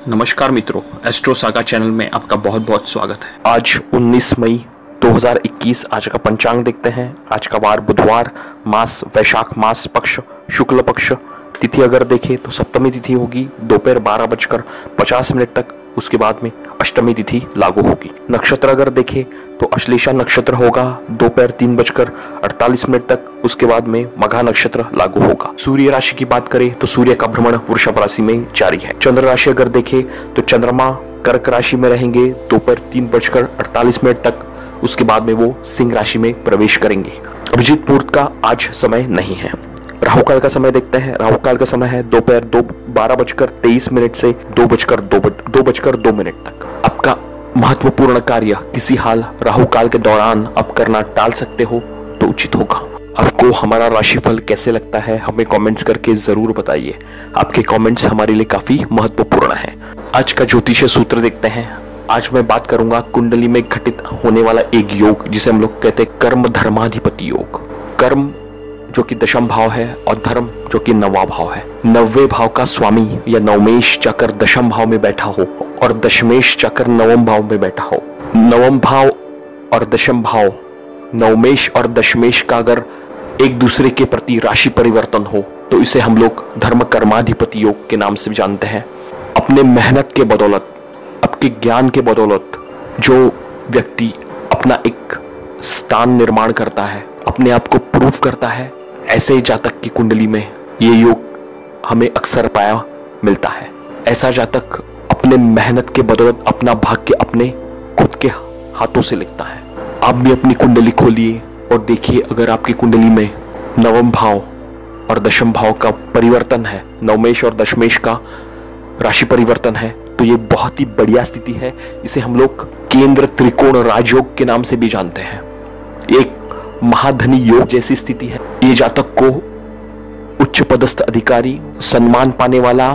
नमस्कार मित्रों, astro saga channel में आपका बहुत बहुत स्वागत है। आज 19 मई 2021 आज का पंचांग देखते हैं। आज का वार बुधवार, मास वैशाख मास, पक्ष शुक्ल पक्ष। तिथि अगर देखें तो सप्तमी तिथि होगी दोपहर 12:50 तक, उसके बाद में अष्टमी तिथि लागू होगी। नक्षत्र अगर देखें तो अश्लेषा नक्षत्र होगा दोपहर 3:48 तक, उसके बाद में मघा नक्षत्र लागू होगा। सूर्य राशि की बात करें तो सूर्य का भ्रमण वृषभ राशि में जारी है। चंद्र राशि अगर देखें तो चंद्रमा कर्क राशि में रहेंगे दोपहर 3:48 तक, उसके बाद में वो सिंह राशि में प्रवेश करेंगे। अभिजीत मुहूर्त का आज समय नहीं है। राहु काल का समय देखते हैं। राहु काल का समय है दोपहर 12:23 से 2:02 तक। आपका महत्वपूर्ण कार्य किसी हाल राहु काल के दौरान अब करना टाल सकते हो तो उचित होगा। आपको हमारा राशिफल कैसे लगता है हमें कमेंट्स करके जरूर बताइए। आपके कमेंट्स हमारे लिए काफी महत्वपूर्ण है। आज का ज्योतिषीय सूत्र देखते हैं। आज मैं बात करूंगा कुंडली में घटित होने वाला एक योग जिसे हम लोग कहते हैं कर्म धर्माधिपति योग। कर्म जो कि दशम भाव है और धर्म जो कि नवा भाव है। नवे भाव का स्वामी या नवमेश जाकर दशम भाव में बैठा हो और दशमेश जाकर नवम भाव में बैठा हो। नवम भाव और दशम भाव, नवमेश और दशमेश का अगर एक दूसरे के प्रति राशि परिवर्तन हो तो इसे हम लोग धर्म कर्माधिपति योग के नाम से जानते हैं। अपने मेहनत के बदौलत, आपके ज्ञान के बदौलत जो व्यक्ति अपना एक स्थान निर्माण करता है, अपने आप को प्रूव करता है, ऐसे जातक की कुंडली में ये योग हमें अक्सर पाया मिलता है। ऐसा जातक अपने मेहनत के बदौलत अपना भाग्य अपने खुद के हाथों से लिखता है। आप भी अपनी कुंडली खोलिए और देखिए, अगर आपकी कुंडली में नवम भाव और दशम भाव का परिवर्तन है, नवमेश और दशमेश का राशि परिवर्तन है, तो ये बहुत ही बढ़िया स्थिति है। इसे हम लोग केंद्र त्रिकोण राजयोग के नाम से भी जानते हैं। एक महाधनी योग जैसी स्थिति है। ये जातक को उच्च पदस्थ अधिकारी, सम्मान पाने वाला,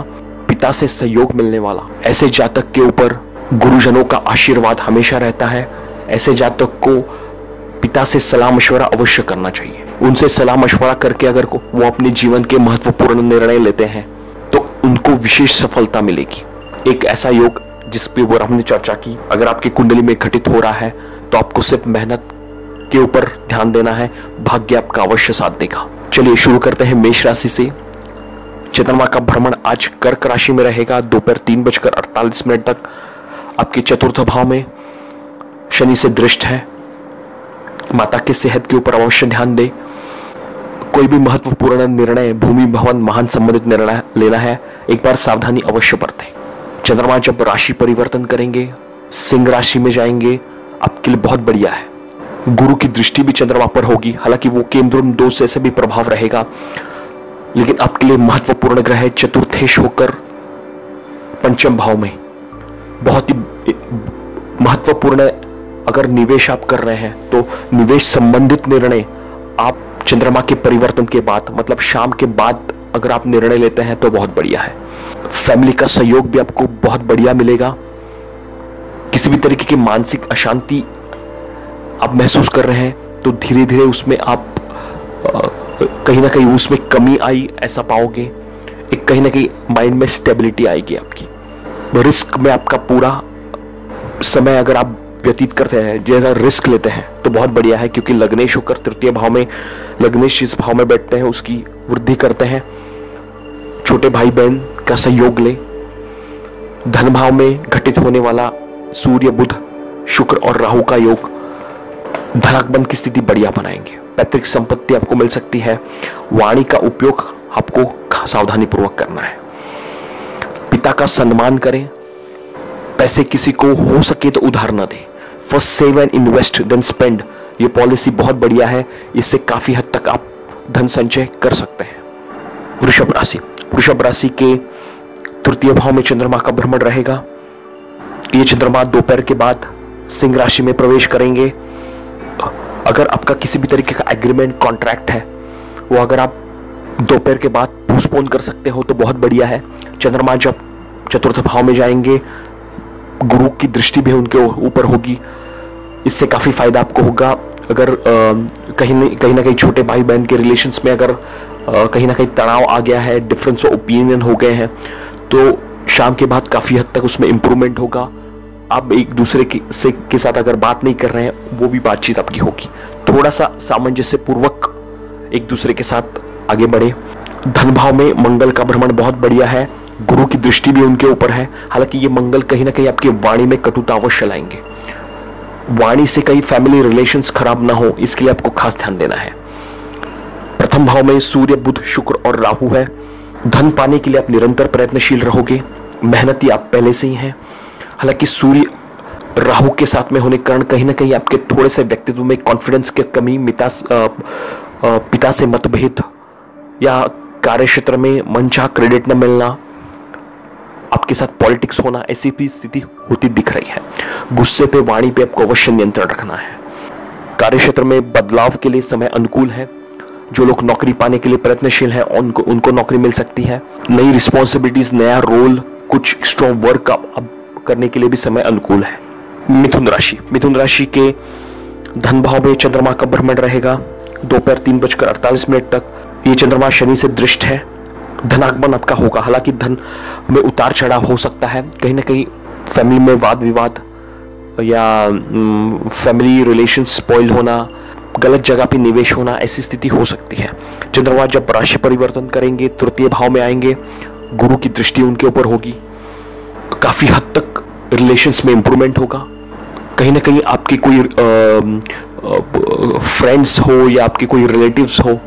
पिता से सहयोग मिलने वाला, ऐसे जातक के ऊपर गुरुजनों का आशीर्वाद हमेशा रहता है। ऐसे जातक को पिता से सलाह मशवरा अवश्य करना चाहिए। उनसे सलाह मशवरा करके अगर वो अपने जीवन के महत्वपूर्ण निर्णय लेते हैं तो उनको विशेष सफलता मिलेगी। एक ऐसा योग जिस पे वो हमने चर्चा की, अगर आपकी कुंडली में घटित हो रहा है तो आपको सिर्फ मेहनत के ऊपर ध्यान देना है, भाग्य आपका अवश्य साथ देगा। चलिए शुरू करते हैं मेष राशि से। चंद्रमा का भ्रमण आज कर्क राशि में रहेगा दोपहर 3:48 तक। आपके चतुर्थ भाव में शनि से दृष्ट है। माता के सेहत के ऊपर अवश्य ध्यान दे। कोई भी महत्वपूर्ण निर्णय, भूमि भवन वाहन संबंधित निर्णय लेना है, एक बार सावधानी अवश्य बरतें। चंद्रमा जब राशि परिवर्तन करेंगे, सिंह राशि में जाएंगे, आपके लिए बहुत बढ़िया है। गुरु की दृष्टि भी चंद्रमा पर होगी। हालांकि वो केंद्रम दोष जैसे भी प्रभाव रहेगा, लेकिन आपके लिए महत्वपूर्ण ग्रह है चतुर्थेश होकर पंचम भाव में। बहुत ही महत्वपूर्ण अगर निवेश आप कर रहे हैं तो निवेश संबंधित निर्णय आप चंद्रमा के परिवर्तन के बाद, मतलब शाम के बाद अगर आप निर्णय लेते हैं तो बहुत बढ़िया है। फैमिली का सहयोग भी आपको बहुत बढ़िया मिलेगा। किसी भी तरीके की मानसिक अशांति आप महसूस कर रहे हैं तो धीरे धीरे उसमें आप कहीं ना कहीं उसमें कमी आई ऐसा पाओगे। एक कहीं ना कहीं माइंड में स्टेबिलिटी आएगी आपकी। रिस्क में आपका पूरा समय अगर आप व्यतीत करते हैं, जो अगर रिस्क लेते हैं तो बहुत बढ़िया है, क्योंकि लग्नेश होकर तृतीय भाव में, लग्नेश जिस भाव में बैठते हैं उसकी वृद्धि करते हैं। छोटे भाई बहन का सहयोग ले। धन भाव में घटित होने वाला सूर्य बुध शुक्र और राहु का योग धनागमन की स्थिति बढ़िया बनाएंगे। पैतृक संपत्ति आपको मिल सकती है। वाणी का उपयोग आपको सावधानी पूर्वक करना है। पिता का सम्मान करें। पैसे किसी को हो सके तो उधार न दें। First save and invest then spend, ये पॉलिसी बहुत बढ़िया है। इससे काफी हद तक आप धन संचय कर सकते हैं। वृषभ राशि, वृषभ राशि के तृतीय भाव में चंद्रमा का भ्रमण रहेगा। ये चंद्रमा दोपहर के बाद सिंह राशि में प्रवेश करेंगे। अगर आपका किसी भी तरीके का एग्रीमेंट, कॉन्ट्रैक्ट है, वो अगर आप दोपहर के बाद पोस्टपोन कर सकते हो तो बहुत बढ़िया है। चंद्रमा जब चतुर्थ भाव में जाएंगे, गुरु की दृष्टि भी उनके ऊपर होगी। इससे काफी फायदा आपको होगा। अगर कहीं ना कहीं छोटे भाई बहन के रिलेशंस में अगर कहीं ना कहीं तनाव आ गया है, डिफरेंस ऑफ ओपिनियन हो गए हैं, तो शाम के बाद काफ़ी हद तक उसमें इम्प्रूवमेंट होगा। आप एक दूसरे के साथ अगर बात नहीं कर रहे हैं, वो भी बातचीत आपकी होगी। थोड़ा सा सामंजस्य पूर्वक एक दूसरे के साथ आगे बढ़े। धन भाव में मंगल का भ्रमण बहुत बढ़िया है, गुरु की दृष्टि भी उनके ऊपर है। हालांकि ये मंगल कहीं ना कहीं आपकी वाणी में कटुता अवश्य लाएंगे। वाणी से कई फैमिली रिलेशंस खराब ना हो, इसके लिए आपको खास ध्यान देना है। प्रथम भाव में सूर्य, बुध, शुक्र और राहु है। धन पाने के लिए आप निरंतर प्रयत्नशील रहोगे, मेहनती आप पहले से ही हैं। हालांकि सूर्य राहु के साथ में होने के कारण कहीं ना कहीं आपके थोड़े से व्यक्तित्व में कॉन्फिडेंस की कमी, पिता से मतभेद या कार्यक्षेत्र में मनचाहा क्रेडिट न मिलना, आपके साथ पॉलिटिक्स होना, ऐसी भी स्थिति होती दिख रही है। गुस्से पे, वाणी पे आपको अवश्य नियंत्रण रखना है। कार्यक्षेत्र में बदलाव के लिए समय अनुकूल है। जो लोग नौकरी पाने के लिए प्रयत्नशील हैं उनको नौकरी मिल सकती है। नई रिस्पॉन्सिबिलिटीज, नया रोल, कुछ एक्स्ट्रा वर्क अब करने के लिए भी समय अनुकूल है। मिथुन राशि के धन भाव में चंद्रमा का भ्रमण रहेगा दोपहर 3:48 तक। ये चंद्रमा शनि से दृष्ट है। धनागमन आपका होगा। हालांकि धन में उतार चढ़ाव हो सकता है, कहीं ना कहीं फैमिली में वाद विवाद या फैमिली रिलेशन स्पॉइल होना, गलत जगह पे निवेश होना, ऐसी स्थिति हो सकती है। चंद्रमा जब राशि परिवर्तन करेंगे, तृतीय भाव में आएंगे, गुरु की दृष्टि उनके ऊपर होगी। काफी हद तक रिलेशंस में इंप्रूवमेंट होगा। कहीं ना कहीं आपके कोई फ्रेंड्स हो या आपके कोई रिलेटिव्स हो,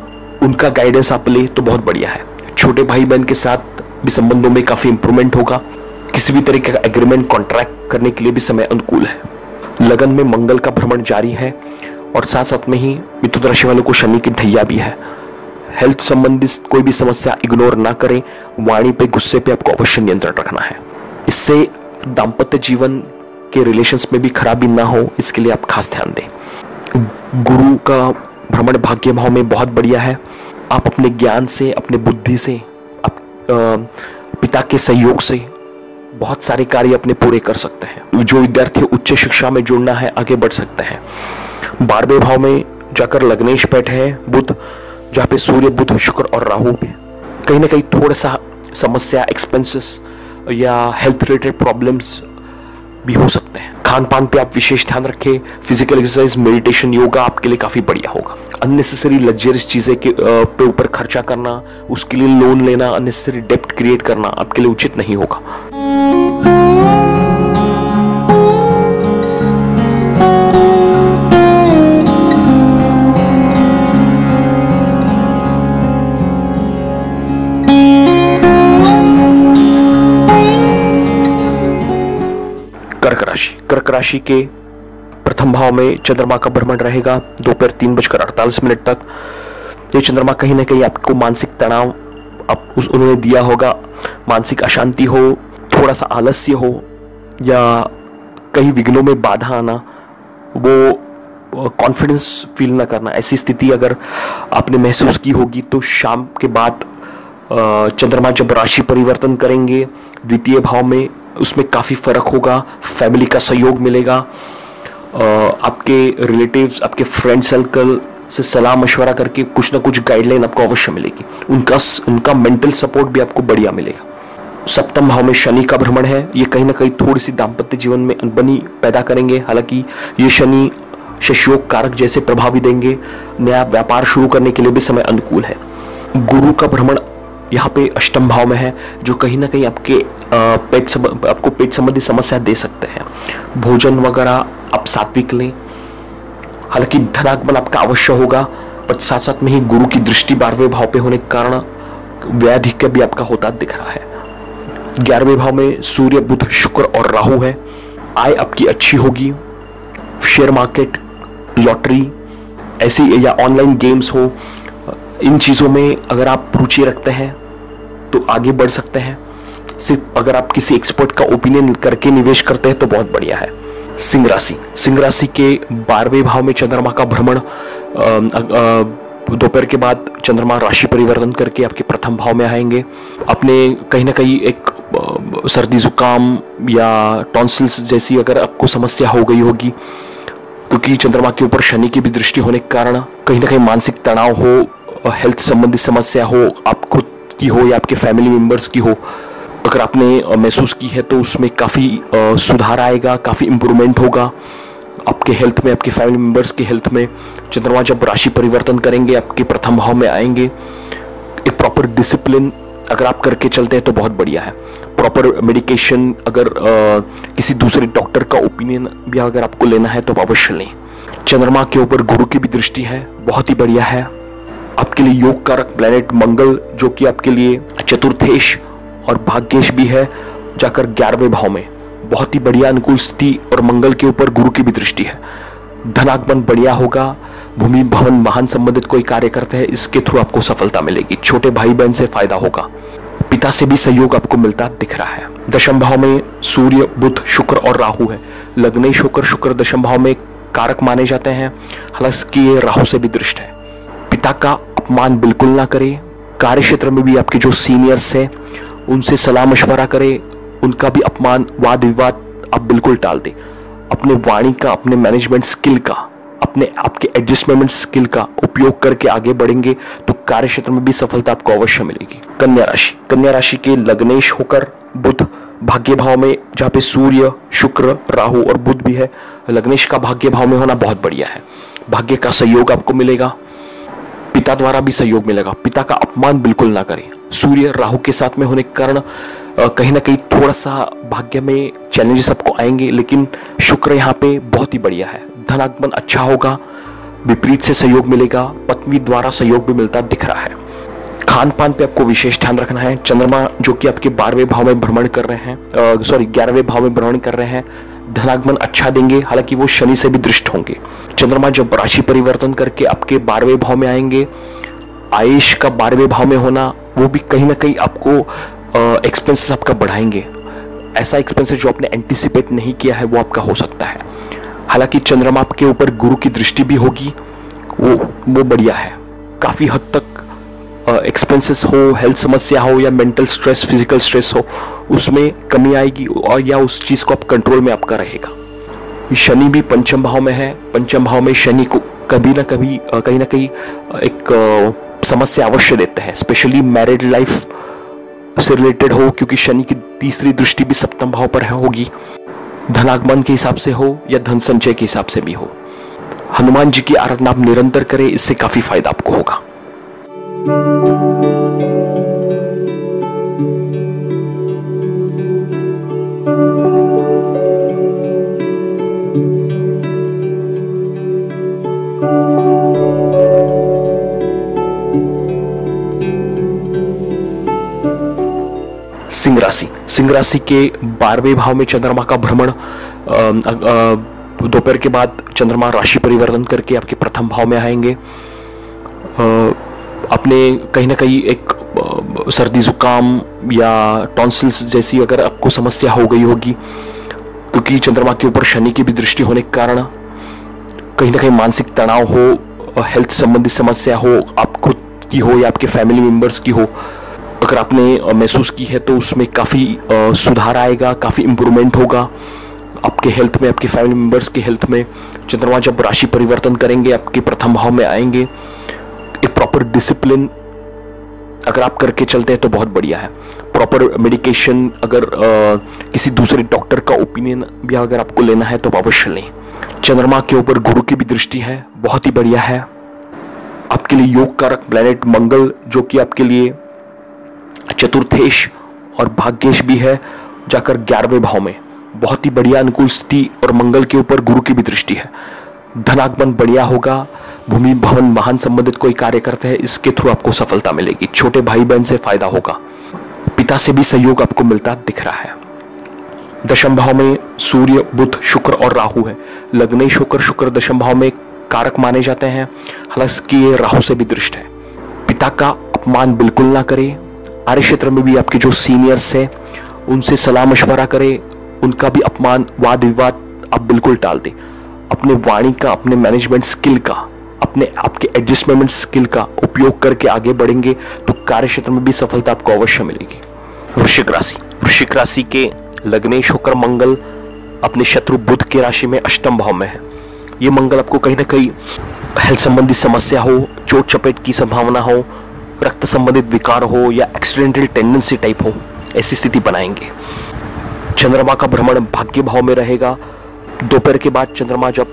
उनका गाइडेंस आप ले तो बहुत बढ़िया है। छोटे भाई बहन के साथ भी संबंधों में काफी इंप्रूवमेंट होगा। किसी भी तरीके का एग्रीमेंट कॉन्ट्रैक्ट करने के लिए भी समय अनुकूल है। लगन में मंगल का भ्रमण जारी है और साथ साथ में ही मिथुन राशि वालों को शनि की ढैया भी है। हेल्थ संबंधित कोई भी समस्या इग्नोर ना करें। वाणी पे, गुस्से पे आपको अवश्य नियंत्रण रखना है। इससे दाम्पत्य जीवन के रिलेशंस में भी खराबी ना हो, इसके लिए आप खास ध्यान दें। गुरु का भ्रमण भाग्य भाव में बहुत बढ़िया है। आप अपने ज्ञान से, अपने बुद्धि से, पिता के सहयोग से बहुत सारे कार्य अपने पूरे कर सकते हैं। जो विद्यार्थी उच्च शिक्षा में जुड़ना है, आगे बढ़ सकते हैं। 12वें भाव में जाकर लग्नेश बैठे हैं बुध, जहाँ पे सूर्य, बुध, शुक्र और राहु पे कहीं ना कहीं थोड़ा सा समस्या, एक्सपेंसेस या हेल्थ रिलेटेड प्रॉब्लम्स भी हो सकते हैं। खान पान पे आप विशेष ध्यान रखें। फिजिकल एक्सरसाइज, मेडिटेशन, योगा आपके लिए काफी बढ़िया होगा। अननेसेसरी लग्जरियस चीजें पे ऊपर खर्चा करना, उसके लिए लोन लेना, अननेसेसरी डेप्ट क्रिएट करना आपके लिए उचित नहीं होगा। कर्क राशि के प्रथम भाव में चंद्रमा का भ्रमण रहेगा दोपहर 3:48 तक। ये चंद्रमा कहीं ना कहीं आपको मानसिक तनाव उन्होंने दिया होगा। मानसिक अशांति हो, थोड़ा सा आलस्य हो या कहीं विघ्नों में बाधा आना, वो कॉन्फिडेंस फील ना करना, ऐसी स्थिति अगर आपने महसूस की होगी तो शाम के बाद चंद्रमा जब राशि परिवर्तन करेंगे द्वितीय भाव में, उसमें काफ़ी फर्क होगा। फैमिली का सहयोग मिलेगा। आपके रिलेटिव्स, आपके फ्रेंड सर्कल से सलाह मशवरा करके कुछ ना कुछ गाइडलाइन आपको अवश्य मिलेगी। उनका मेंटल सपोर्ट भी आपको बढ़िया मिलेगा। सप्तम भाव में शनि का भ्रमण है। ये कहीं ना कहीं थोड़ी सी दाम्पत्य जीवन में अनबनी पैदा करेंगे। हालांकि ये शनि शशयोग कारक जैसे प्रभाव भी देंगे। नया व्यापार शुरू करने के लिए भी समय अनुकूल है। गुरु का भ्रमण यहाँ पे अष्टम भाव में है, जो कहीं ना कहीं आपको पेट संबंधी समस्या दे सकते हैं। भोजन वगैरह आप सात्विक लें। हालांकि धनागमन आपका अवश्य होगा, पर साथ साथ में ही गुरु की दृष्टि 12वें भाव पे होने के कारण व्यधिक भी आपका होता दिख रहा है। 11वें भाव में सूर्य, बुध, शुक्र और राहु है। आय आपकी अच्छी होगी। शेयर मार्केट, लॉटरी ऐसी या ऑनलाइन गेम्स हो, इन चीज़ों में अगर आप रुचि रखते हैं तो आगे बढ़ सकते हैं। सिर्फ अगर आप किसी एक्सपर्ट का ओपिनियन करके निवेश करते हैं तो बहुत बढ़िया है। सिंह राशि के 12वें भाव में चंद्रमा का भ्रमण दोपहर के बाद चंद्रमा राशि परिवर्तन करके आपके प्रथम भाव में आएंगे। अपने कहीं ना कहीं एक सर्दी जुकाम या टॉन्सिल्स जैसी अगर आपको समस्या हो गई होगी, क्योंकि चंद्रमा के ऊपर शनि की भी दृष्टि होने के कारण कहीं ना कहीं मानसिक तनाव हो, हेल्थ संबंधी समस्या हो, आप खुद की हो या आपके फैमिली मेंबर्स की हो, अगर आपने महसूस की है तो उसमें काफ़ी सुधार आएगा, काफ़ी इम्प्रूवमेंट होगा आपके हेल्थ में, आपके फैमिली मेम्बर्स के हेल्थ में। चंद्रमा जब राशि परिवर्तन करेंगे आपके प्रथम भाव में आएंगे। एक प्रॉपर डिसिप्लिन अगर आप करके चलते हैं तो बहुत बढ़िया है। प्रॉपर मेडिकेशन, अगर किसी दूसरे डॉक्टर का ओपिनियन भी अगर आपको लेना है तो आप अवश्य लें। चंद्रमा के ऊपर गुरु की भी दृष्टि है, बहुत ही बढ़िया है। आपके लिए योग कारक प्लैनेट मंगल, जो कि आपके लिए चतुर्थेश और भाग्येश भी है, जाकर 11वें भाव में, बहुत ही बढ़िया अनुकूल स्थिति। और मंगल के ऊपर गुरु की भी दृष्टि है। धनागमन बढ़िया होगा। भूमि भवन वाहन संबंधित कोई कार्य करते हैं, इसके थ्रू आपको सफलता मिलेगी। छोटे भाई बहन से फायदा होगा। पिता से भी सहयोग आपको मिलता दिख रहा है। दशम भाव में सूर्य, बुध, शुक्र और राहु है। लग्नेश होकर शुक्र दशम भाव में कारक माने जाते हैं, हालांकि ये राहु से भी दृष्ट है। पिता का अपमान बिल्कुल ना करें। कार्य क्षेत्र में भी आपके जो सीनियर्स हैं उनसे सलाह मशवरा करें। उनका भी अपमान, वाद विवाद आप बिल्कुल टाल दें। अपने वाणी का, अपने मैनेजमेंट स्किल का, अपने आपके एडजस्टमेंट स्किल का उपयोग करके आगे बढ़ेंगे तो कार्य क्षेत्र में भी सफलता आपको अवश्य मिलेगी। कन्या राशि, कन्या राशि के लग्नेश होकर बुध भाग्य भाव में, जहाँ पे सूर्य, शुक्र, राहु और बुध भी है। लग्नेश का भाग्य भाव में होना बहुत बढ़िया है। भाग्य का सहयोग आपको मिलेगा, पिता द्वारा भी सहयोग मिलेगा। पिता का अपमान बिल्कुल ना करें। सूर्य राहु के साथ में होने के कारण कहीं ना कहीं थोड़ा सा भाग्य में चैलेंजेस आपको आएंगे, लेकिन शुक्र यहाँ पे बहुत ही बढ़िया है। धनागमन अच्छा होगा, विपरीत से सहयोग मिलेगा, पत्नी द्वारा सहयोग भी मिलता दिख रहा है। खान पान पे आपको विशेष ध्यान रखना है। चंद्रमा जो कि आपके 12वें भाव में भ्रमण कर रहे हैं, 11वें भाव में भ्रमण कर रहे हैं, धनागमन अच्छा देंगे, हालांकि वो शनि से भी दृष्ट होंगे। चंद्रमा जब राशि परिवर्तन करके आपके 12वें भाव में आएंगे, आयुष का 12वें भाव में होना वो भी कहीं ना कहीं आपको एक्सपेंसेस आपका बढ़ाएंगे। ऐसा एक्सपेंसेस जो आपने एंटिसिपेट नहीं किया है वो आपका हो सकता है। हालांकि चंद्रमा आपके ऊपर गुरु की दृष्टि भी होगी, वो बढ़िया है। काफ़ी हद तक एक्सपेंसेस हो, हेल्थ समस्या हो या मेंटल स्ट्रेस, फिजिकल स्ट्रेस हो, उसमें कमी आएगी और या उस चीज़ को आप कंट्रोल में आपका रहेगा। शनि भी पंचम भाव में है। पंचम भाव में शनि को कभी ना कभी कहीं ना कहीं एक समस्या अवश्य देते हैं, स्पेशली मैरिड लाइफ से रिलेटेड हो, क्योंकि शनि की तीसरी दृष्टि भी सप्तम भाव पर होगी। धनागमन के हिसाब से हो या धन संचय के हिसाब से भी हो। हनुमान जी की आराधना आप निरंतर करें, इससे काफी फायदा आपको होगा। सिंह राशि, सिंह राशि के 12वें भाव में चंद्रमा का भ्रमण, दोपहर के बाद चंद्रमा राशि परिवर्तन करके आपके प्रथम भाव में आएंगे। अपने कहीं ना कहीं एक सर्दी जुकाम या टॉन्सिल्स जैसी अगर आपको समस्या हो गई होगी, क्योंकि चंद्रमा के ऊपर शनि की भी दृष्टि होने के कारण कहीं ना कहीं मानसिक तनाव हो, हेल्थ संबंधित समस्या हो, आप खुद की हो या आपके फैमिली मेम्बर्स की हो, अगर आपने महसूस की है तो उसमें काफ़ी सुधार आएगा, काफ़ी इम्प्रूवमेंट होगा आपके हेल्थ में, आपके फैमिली मेम्बर्स के हेल्थ में। चंद्रमा जब राशि परिवर्तन करेंगे आपके प्रथम भाव में आएंगे। एक प्रॉपर डिसिप्लिन अगर आप करके चलते हैं तो बहुत बढ़िया है। प्रॉपर मेडिकेशन, अगर किसी दूसरे डॉक्टर का ओपिनियन भी अगर आपको लेना है तो आप अवश्य लें। चंद्रमा के ऊपर गुरु की भी दृष्टि है, बहुत ही बढ़िया है। आपके लिए योग कारक प्लैनेट मंगल, जो कि आपके लिए चतुर्थेश और भाग्येश भी है, जाकर 11वें भाव में, बहुत ही बढ़िया अनुकूल स्थिति। और मंगल के ऊपर गुरु की भी दृष्टि है। धनागमन बढ़िया होगा। भूमि भवन वाहन संबंधित कोई कार्य करते हैं, इसके थ्रू आपको सफलता मिलेगी। छोटे भाई बहन से फायदा होगा। पिता से भी सहयोग आपको मिलता दिख रहा है। दशम भाव में सूर्य, बुध, शुक्र और राहु है। लग्नेश होकर शुक्र दशम भाव में कारक माने जाते हैं, हालांकि ये राहु से भी दृष्ट है। पिता का अपमान बिल्कुल ना करें। कार्य क्षेत्र में भी आपके जो सीनियर्स हैं उनसे सलाह मशवरा करें। उनका भी अपमान, वाद विवाद आप बिल्कुल टाल दें। अपने वाणी का, अपने मैनेजमेंट स्किल का, अपने आपके एडजस्टमेंट स्किल का उपयोग करके आगे बढ़ेंगे तो कार्य क्षेत्र में भी सफलता आपको अवश्य मिलेगी। वृश्चिक राशि, वृश्चिक राशि के लग्नेश होकर मंगल अपने शत्रु बुध की राशि में अष्टम भाव में है। ये मंगल आपको कहीं ना कहीं हेल्थ संबंधी समस्या हो, चोट चपेट की संभावना हो, रक्त संबंधित विकार हो या एक्सीडेंटल टेंडेंसी टाइप हो, ऐसी स्थिति बनाएंगे। चंद्रमा का भ्रमण भाग्य भाव में रहेगा। दोपहर के बाद चंद्रमा जब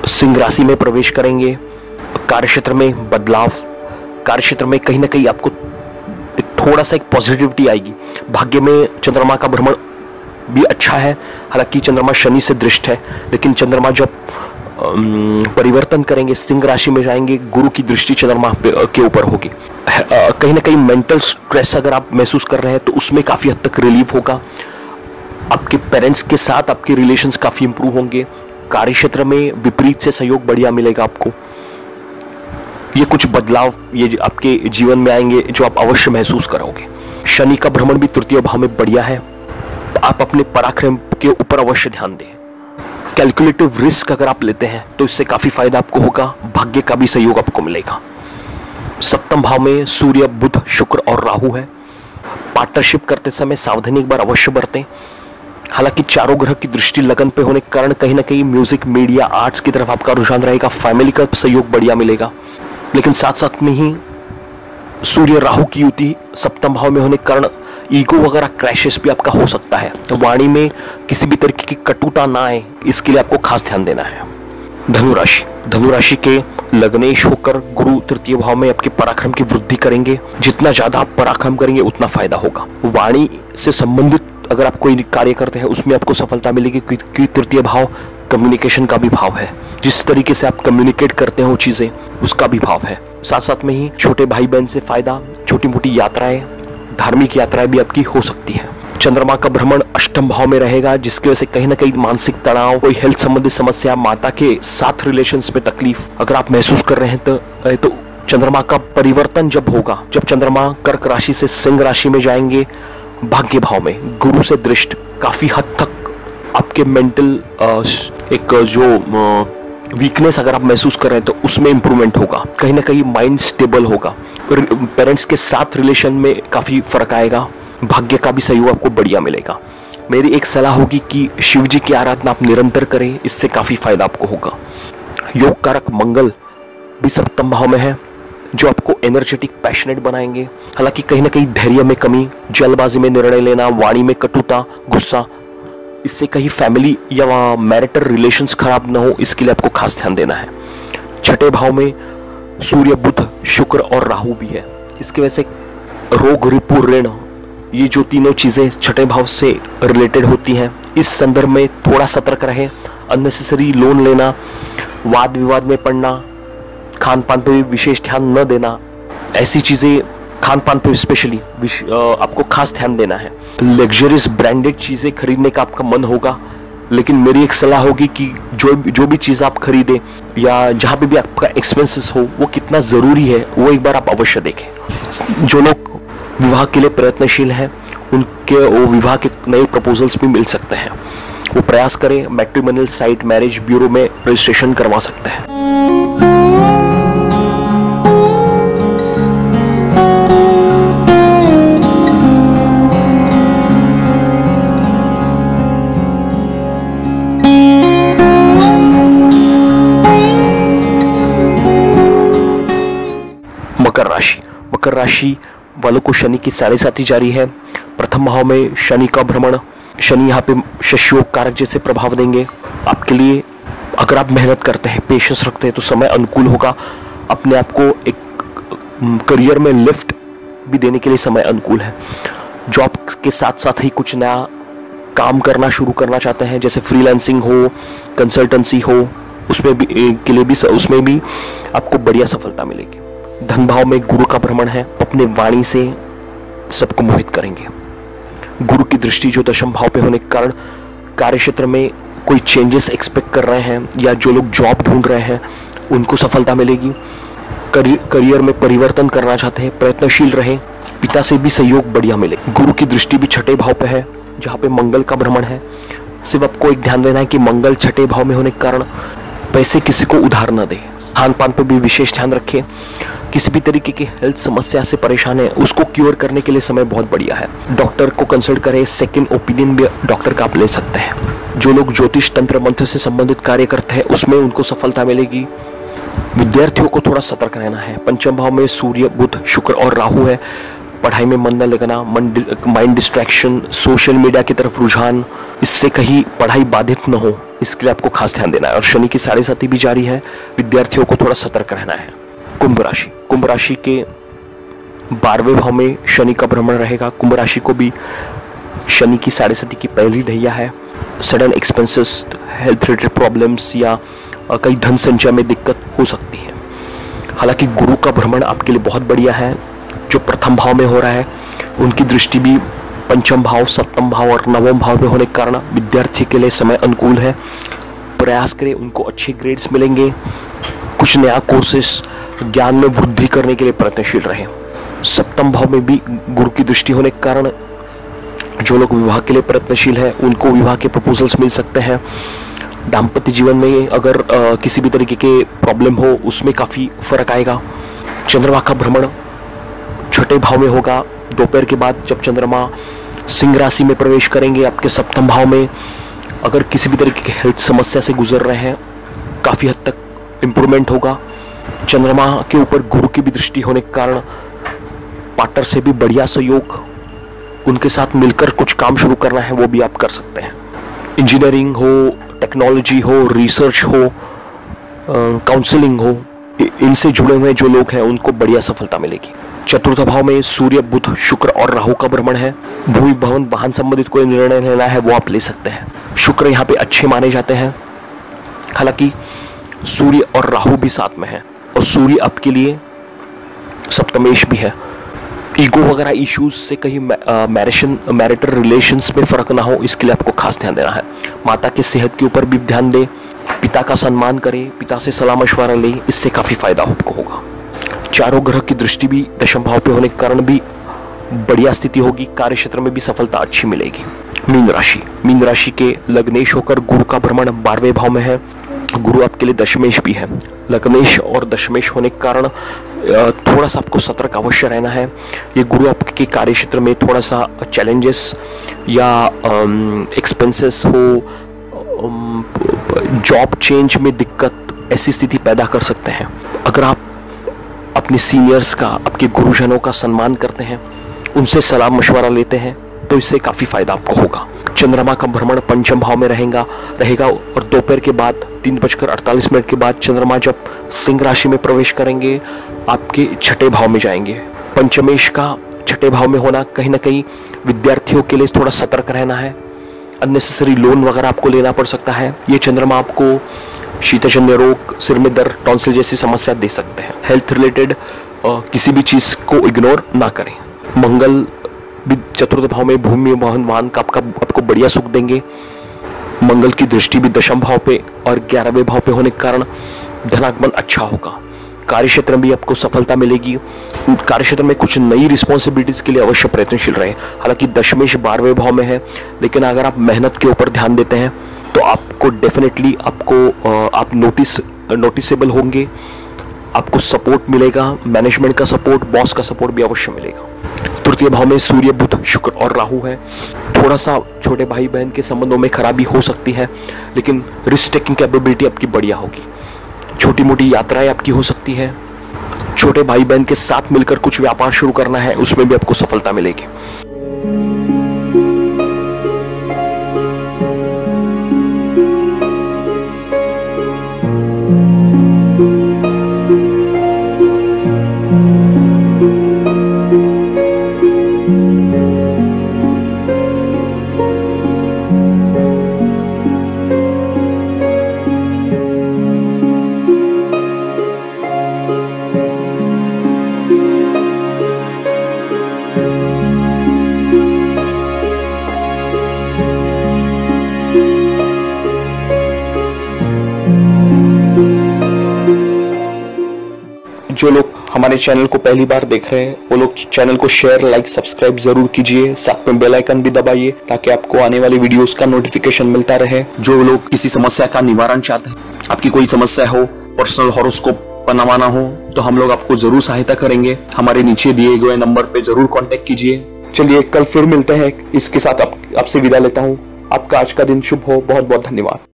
सिंह राशि में प्रवेश करेंगे, कार्यक्षेत्र में बदलाव, कार्यक्षेत्र में कहीं ना कहीं आपको थोड़ा सा एक पॉजिटिविटी आएगी। भाग्य में चंद्रमा का भ्रमण भी अच्छा है, हालांकि चंद्रमा शनि से दृष्ट है, लेकिन चंद्रमा जब परिवर्तन करेंगे, सिंह राशि में जाएंगे, गुरु की दृष्टि चंद्रमा के ऊपर होगी। कहीं ना कहीं मेंटल स्ट्रेस अगर आप महसूस कर रहे हैं तो उसमें काफ़ी हद तक रिलीफ होगा। आपके पेरेंट्स के साथ आपके रिलेशंस काफ़ी इंप्रूव होंगे। कार्यक्षेत्र में विपरीत से सहयोग बढ़िया मिलेगा आपको। ये कुछ बदलाव ये आपके जीवन में आएंगे जो आप अवश्य महसूस करोगे। शनि का भ्रमण भी तृतीय भाव में बढ़िया है। आप अपने पराक्रम के ऊपर अवश्य ध्यान दें। कैलकुलेटिव रिस्क अगर आप लेते हैं तो इससे काफ़ी फायदा आपको होगा। भाग्य का भी सहयोग आपको मिलेगा। सप्तम भाव में सूर्य, बुध, शुक्र और राहु है। पार्टनरशिप करते समय सावधानी एक बार अवश्य बरतें। हालांकि चारों ग्रह की दृष्टि लगन पे होने के कारण कहीं ना कहीं म्यूजिक, मीडिया, आर्ट्स की तरफ आपका रुझान रहेगा। फैमिली का सहयोग बढ़िया मिलेगा, लेकिन साथ साथ में ही सूर्य राहु की युति सप्तम भाव में होने के कारण ईगो वगैरह क्रैशेस भी आपका हो सकता है। तो वाणी में किसी भी तरीके की कटुता ना आए, इसके लिए आपको खास ध्यान देना है। धनुराशि, धनुराशि के लग्नेश होकर गुरु तृतीय भाव में आपके पराक्रम की वृद्धि करेंगे। जितना ज्यादा आप पराक्रम करेंगे उतना फायदा होगा। वाणी से संबंधित अगर आप कोई कार्य करते हैं उसमें आपको सफलता मिलेगी, क्योंकि तृतीय भाव कम्युनिकेशन का भी भाव है। जिस तरीके से आप कम्युनिकेट करते हो चीजें, उसका भी भाव है। साथ साथ में ही छोटे भाई बहन से फायदा, छोटी मोटी यात्राएं, धार्मिक यात्राएं भी आपकी हो सकती है। चंद्रमा का भ्रमण अष्टम भाव में रहेगा, जिसकी वजह से कहीं ना कहीं मानसिक तनाव, कोई हेल्थ संबंधित समस्या, माता के साथ रिलेशंस में तकलीफ अगर आप महसूस कर रहे हैं तो चंद्रमा का परिवर्तन जब होगा, जब चंद्रमा कर्क राशि से सिंह राशि में जाएंगे भाग्य भाव में, गुरु से दृष्ट, काफी हद तक आपके मेंटल एक जो वीकनेस अगर आप महसूस कर रहे हैं तो उसमें इंप्रूवमेंट होगा। कहीं ना कहीं माइंड स्टेबल होगा। पेरेंट्स के साथ रिलेशन में काफ़ी फर्क आएगा। भाग्य का भी सहयोग आपको बढ़िया मिलेगा। मेरी एक सलाह होगी कि शिव जी की आराधना आप निरंतर करें, इससे काफ़ी फायदा आपको होगा। योग कारक मंगल भी सप्तम भाव में है, जो आपको एनर्जेटिक, पैशनेट बनाएंगे। हालांकि कहीं ना कहीं धैर्य में कमी, जल्दबाजी में निर्णय लेना, वाणी में कटुता, गुस्सा, इससे कहीं फैमिली या मैरिटल रिलेशंस खराब ना हो, इसके लिए आपको खास ध्यान देना है। छठे भाव में सूर्य, बुध, शुक्र और राहु भी है। इसकी वजह से रोग, रिपु, ऋण, ये जो तीनों चीजें छठे भाव से रिलेटेड होती हैं, इस संदर्भ में थोड़ा सतर्क रहें। अननेसेसरी लोन लेना, वाद विवाद में पड़ना, खान पान पे भी विशेष ध्यान न देना, ऐसी चीजें, खान पान पे स्पेशली आपको खास ध्यान देना है। लग्जरियस ब्रांडेड चीजें खरीदने का आपका मन होगा, लेकिन मेरी एक सलाह होगी कि जो भी चीज़ आप खरीदें या जहाँ पे भी आपका एक्सपेंसेस हो, वो कितना ज़रूरी है वो एक बार आप अवश्य देखें। जो लोग विवाह के लिए प्रयत्नशील हैं उनके वो विवाह के नए प्रपोजल्स भी मिल सकते हैं। वो प्रयास करें, मैट्रिमोनियल साइट, मैरिज ब्यूरो में रजिस्ट्रेशन करवा सकते हैं। मकर राशि, मकर राशि वालों को शनि की साढ़े साथी जारी है। प्रथम भाव में शनि का भ्रमण, शनि यहाँ पे शशयोग कारक जैसे प्रभाव देंगे आपके लिए। अगर आप मेहनत करते हैं, पेशेंस रखते हैं तो समय अनुकूल होगा। अपने आप को एक करियर में लिफ्ट भी देने के लिए समय अनुकूल है। जॉब के साथ साथ ही कुछ नया काम करना शुरू करना चाहते हैं, जैसे फ्रीलांसिंग हो, कंसल्टेंसी हो, उसमें भी आपको बढ़िया सफलता मिलेगी। धन भाव में गुरु का भ्रमण है, अपने वाणी से सबको मोहित करेंगे। गुरु की दृष्टि जो दशम भाव पे होने के कारण कार्यक्षेत्र में कोई चेंजेस एक्सपेक्ट कर रहे हैं या जो लोग जॉब ढूंढ रहे हैं उनको सफलता मिलेगी। करियर में परिवर्तन करना चाहते हैं, प्रयत्नशील रहें। पिता से भी सहयोग बढ़िया मिले। गुरु की दृष्टि भी छठे भाव पे है, जहाँ पे मंगल का भ्रमण है। सिर्फ आपको एक ध्यान देना है कि मंगल छठे भाव में होने के कारण पैसे किसी को उधार न दे। खान पान पर भी विशेष ध्यान रखें। किसी भी तरीके की हेल्थ समस्या से परेशान है, उसको क्योर करने के लिए समय बहुत बढ़िया है। डॉक्टर को कंसल्ट करें, सेकंड ओपिनियन भी डॉक्टर का आप ले सकते हैं। जो लोग ज्योतिष, तंत्र, मंत्र से संबंधित कार्य करते हैं उसमें उनको सफलता मिलेगी। विद्यार्थियों को थोड़ा सतर्क रहना है। पंचम भाव में सूर्य, बुध, शुक्र और राहु है। पढ़ाई में मन न लगना, माइंड डिस्ट्रैक्शन, सोशल मीडिया की तरफ रुझान, इससे कहीं पढ़ाई बाधित न हो, इसके लिए आपको खास ध्यान देना है। और शनि की 7.5 भी जारी है, विद्यार्थियों को थोड़ा सतर्क रहना है। कुंभ राशि के 12वें भाव में शनि का भ्रमण रहेगा। कुंभ राशि को भी शनि की 7.5 की पहली ढैया है। Sudden expenses, health related problems या कई धन संचय में दिक्कत हो सकती है। हालांकि गुरु का भ्रमण आपके लिए बहुत बढ़िया है, जो प्रथम भाव में हो रहा है। उनकी दृष्टि भी पंचम भाव, सप्तम भाव और नवम भाव में होने के कारण विद्यार्थी के लिए समय अनुकूल है। प्रयास करें, उनको अच्छे ग्रेड्स मिलेंगे। कुछ नया कोर्सेस, ज्ञान में वृद्धि करने के लिए प्रयत्नशील रहें। सप्तम भाव में भी गुरु की दृष्टि होने के कारण जो लोग विवाह के लिए प्रयत्नशील हैं उनको विवाह के प्रपोजल्स मिल सकते हैं। दाम्पत्य जीवन में अगर किसी भी तरीके के प्रॉब्लम हो उसमें काफ़ी फर्क आएगा। चंद्रमा का भ्रमण 6ठे भाव में होगा दोपहर के बाद, जब चंद्रमा सिंह राशि में प्रवेश करेंगे आपके सप्तम भाव में। अगर किसी भी तरीके की हेल्थ समस्या से गुजर रहे हैं, काफ़ी हद तक इम्प्रूवमेंट होगा। चंद्रमा के ऊपर गुरु की भी दृष्टि होने के कारण पार्टनर से भी बढ़िया सहयोग, उनके साथ मिलकर कुछ काम शुरू करना है वो भी आप कर सकते हैं। इंजीनियरिंग हो, टेक्नोलॉजी हो, रिसर्च हो, काउंसलिंग हो, इनसे जुड़े हुए जो लोग हैं उनको बढ़िया सफलता मिलेगी। चतुर्थ भाव में सूर्य, बुध, शुक्र और राहु का भ्रमण है। भूमि, भवन, वाहन संबंधित कोई निर्णय लेना है वो आप ले सकते हैं। शुक्र यहाँ पे अच्छे माने जाते हैं। हालांकि सूर्य और राहु भी साथ में है और सूर्य आपके लिए सप्तमेश भी है। ईगो वगैरह इश्यूज से कहीं मैरिटल रिलेशंस में फर्क ना हो, इसके लिए आपको खास ध्यान देना है। माता की सेहत के ऊपर भी ध्यान दें। पिता का सम्मान करें, पिता से सलाह मशवरा लें, इससे काफ़ी फायदा आपको होगा। चारों ग्रह की दृष्टि भी दशम भाव पे होने के कारण भी बढ़िया स्थिति होगी। कार्य क्षेत्र में भी सफलता अच्छी मिलेगी। मीन राशि के लग्नेश होकर गुरु का भ्रमण 12वें भाव में है। गुरु आपके लिए दशमेश भी है। लग्नेश और दशमेश होने के कारण थोड़ा सा आपको सतर्क अवश्य रहना है। ये गुरु आपके कार्य क्षेत्र में थोड़ा सा चैलेंजेस या एक्सपेंसेस हो, जॉब चेंज में दिक्कत, ऐसी स्थिति पैदा कर सकते हैं। अगर आप अपने सीनियर्स का, आपके गुरुजनों का सम्मान करते हैं, उनसे सलाह मशवरा लेते हैं, तो इससे काफ़ी फायदा आपको होगा। चंद्रमा का भ्रमण पंचम भाव में रहेगा और दोपहर के बाद 3:48 के बाद चंद्रमा जब सिंह राशि में प्रवेश करेंगे आपके 6ठे भाव में जाएंगे। पंचमेश का 6ठे भाव में होना कहीं ना कहीं विद्यार्थियों के लिए थोड़ा सतर्क रहना है। अननेसेसरी लोन वगैरह आपको लेना पड़ सकता है। ये चंद्रमा आपको शीतजन्य रोग, सिर में दर्द, टॉन्सिल जैसी समस्या दे सकते हैं। हेल्थ रिलेटेड किसी भी चीज़ को इग्नोर ना करें। मंगल भी चतुर्थ भाव में भूमि, वाहन का आपको बढ़िया सुख देंगे। मंगल की दृष्टि भी दशम भाव पे और 11वें भाव पे होने के कारण धनागमन अच्छा होगा। कार्य क्षेत्र में भी आपको सफलता मिलेगी। कार्य क्षेत्र में कुछ नई रिस्पॉन्सिबिलिटीज के लिए अवश्य प्रयत्नशील रहे। हालांकि दशमेश 12वें भाव में है, लेकिन अगर आप मेहनत के ऊपर ध्यान देते हैं तो आपको डेफिनेटली आप नोटिसेबल होंगे। आपको सपोर्ट मिलेगा, मैनेजमेंट का सपोर्ट, बॉस का सपोर्ट भी अवश्य मिलेगा। तृतीय भाव में सूर्य, बुध, शुक्र और राहु है। थोड़ा सा छोटे भाई बहन के संबंधों में खराबी हो सकती है, लेकिन रिस्क टेकिंग कैपेबिलिटी आपकी बढ़िया होगी। छोटी मोटी यात्राएं आपकी हो सकती है। छोटे भाई बहन के साथ मिलकर कुछ व्यापार शुरू करना है, उसमें भी आपको सफलता मिलेगी। जो लोग हमारे चैनल को पहली बार देख रहे हैं वो लोग चैनल को शेयर, लाइक, सब्सक्राइब जरूर कीजिए। साथ में बेल आइकन भी दबाइए ताकि आपको आने वाली वीडियोस का नोटिफिकेशन मिलता रहे। जो लोग किसी समस्या का निवारण चाहते हैं, आपकी कोई समस्या हो, पर्सनल हॉरोस्कोप बनवाना हो, तो हम लोग आपको जरूर सहायता करेंगे। हमारे नीचे दिए गए नंबर पे जरूर कॉन्टेक्ट कीजिए। चलिए कल फिर मिलते हैं। इसके साथ आपसे विदा लेता हूँ। आपका आज का दिन शुभ हो। बहुत बहुत धन्यवाद।